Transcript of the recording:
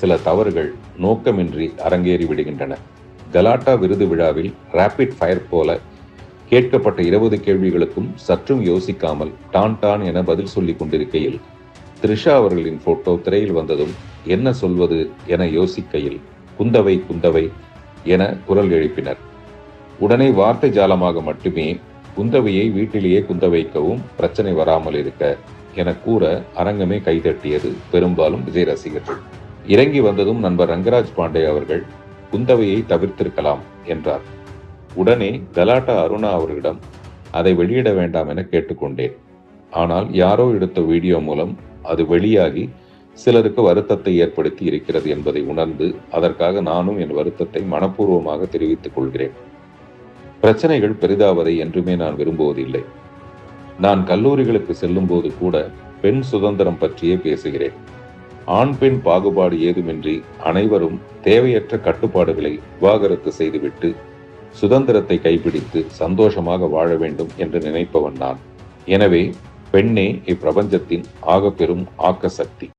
சில தவறுகள் நோக்கமின்றி அரங்கேறி விடுகின்றன. கலாட்டா விருது விழாவில் ராபிட் ஃபயர் போல கேட்கப்பட்ட 20 கேள்விகளுக்கும் சற்றும் யோசிக்காமல் டான் டான் என பதில் சொல்லிக் கொண்டிருக்கையில் த்ரிஷா அவர்களின் போட்டோ திரையில் வந்ததும் என்ன சொல்வது என யோசிக்கையில் குந்தவை குந்தவை என குரல் எழுப்பினர். உடனே வார்த்தை ஜாலமாக மட்டுமே குந்தவையை வீட்டிலேயே குந்த வைக்கவும் பிரச்சனை வராமல் இருக்க என கூற அரங்கமே கைதட்டியது. பெரும்பாலும் விஜய் ரசிகர்கள். இறங்கி வந்ததும் நண்பர் ரங்கராஜ் பாண்டே அவர்கள் குந்தவையை தவிர்த்திருக்கலாம் என்றார். உடனே கலாட்டா அருணா அவர்களிடம் அதை வெளியிட வேண்டாம் என கேட்டுக்கொண்டேன். ஆனால் யாரோ எடுத்த வீடியோ மூலம் அது வெளியாகி சிலருக்கு வருத்தத்தை ஏற்படுத்தி இருக்கிறது என்பதை உணர்ந்து அதற்காக நானும் என் வருத்தத்தை மனப்பூர்வமாக தெரிவித்துக் கொள்கிறேன். பிரச்சனைகள் பெரிதாவதை என்றுமே நான் விரும்புவதில்லை. நான் கல்லூரிகளுக்கு செல்லும் போது கூட பெண் சுதந்திரம் பற்றியே பேசுகிறேன். ஆண் பெண் பாகுபாடு ஏதுமின்றி அனைவரும் தேவையற்ற கட்டுப்பாடுகளை விவாகரத்து செய்துவிட்டு சுதந்திரத்தை கைப்பிடித்து சந்தோஷமாக வாழ வேண்டும் என்று நினைப்பவன் நான். எனவே பெண்ணே இப்பிரபஞ்சத்தின் ஆகப்பெரும் ஆக்க சக்தி.